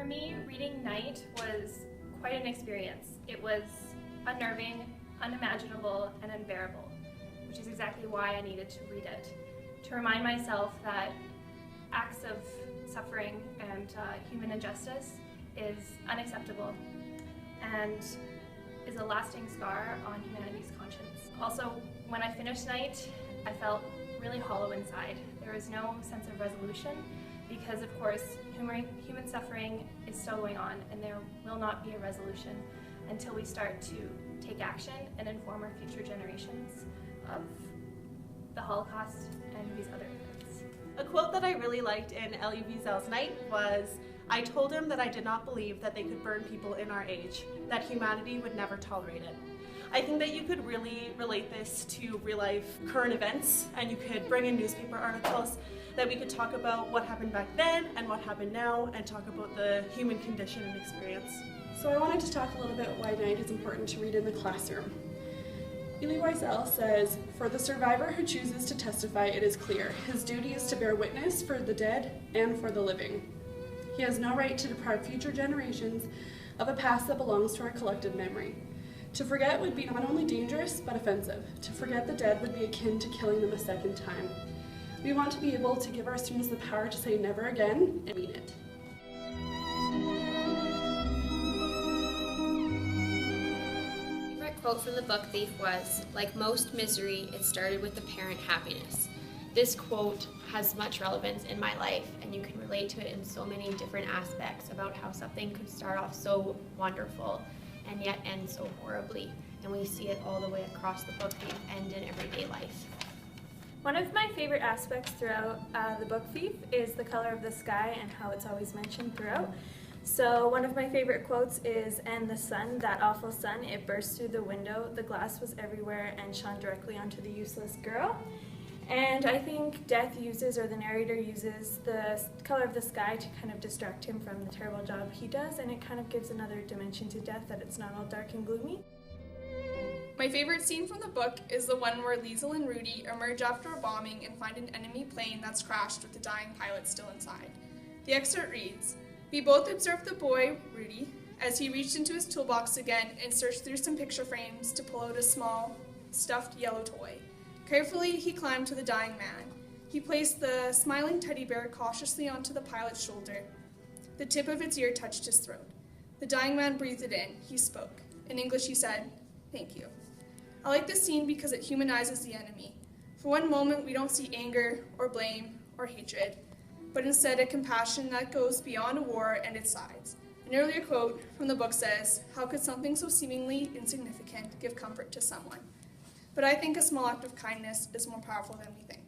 For me, reading Night was quite an experience. It was unnerving, unimaginable, and unbearable, which is exactly why I needed to read it. To remind myself that acts of suffering and human injustice is unacceptable and is a lasting scar on humanity's conscience. Also, when I finished Night, I felt really hollow inside. There was no sense of resolution because, of course, human suffering is still going on, and there will not be a resolution until we start to take action and inform our future generations of the Holocaust and these other events. A quote that I really liked in Elie Wiesel's Night was, "I told him that I did not believe that they could burn people in our age, that humanity would never tolerate it." I think that you could really relate this to real life current events, and you could bring in newspaper articles that we could talk about what happened back then and what happened now, and talk about the human condition and experience. So I wanted to talk a little bit why Night is important to read in the classroom. Elie Wiesel says, "For the survivor who chooses to testify, it is clear. His duty is to bear witness for the dead and for the living. He has no right to deprive future generations of a past that belongs to our collective memory. To forget would be not only dangerous, but offensive. To forget the dead would be akin to killing them a second time. We want to be able to give our students the power to say never again and mean it." Quote from the book Thief was, "Like most misery, it started with apparent happiness." This quote has much relevance in my life, and you can relate to it in so many different aspects about how something could start off so wonderful and yet end so horribly. And we see it all the way across the book Thief and in everyday life. One of my favorite aspects throughout the book Thief is the color of the sky and how it's always mentioned throughout. So one of my favorite quotes is, "And the sun, that awful sun, it burst through the window. The glass was everywhere and shone directly onto the useless girl." And I think Death uses, or the narrator uses, the color of the sky to kind of distract him from the terrible job he does, and it kind of gives another dimension to Death, that it's not all dark and gloomy. My favorite scene from the book is the one where Liesel and Rudy emerge after a bombing and find an enemy plane that's crashed with the dying pilot still inside. The excerpt reads, "We both observed the boy, Rudy, as he reached into his toolbox again and searched through some picture frames to pull out a small, stuffed yellow toy. Carefully, he climbed to the dying man. He placed the smiling teddy bear cautiously onto the pilot's shoulder. The tip of its ear touched his throat. The dying man breathed it in. He spoke. In English, he said, 'Thank you.' I like this scene because it humanizes the enemy. For one moment, we don't see anger or blame or hatred, but instead a compassion that goes beyond a war and its sides." An earlier quote from the book says, "How could something so seemingly insignificant give comfort to someone?" But I think a small act of kindness is more powerful than we think.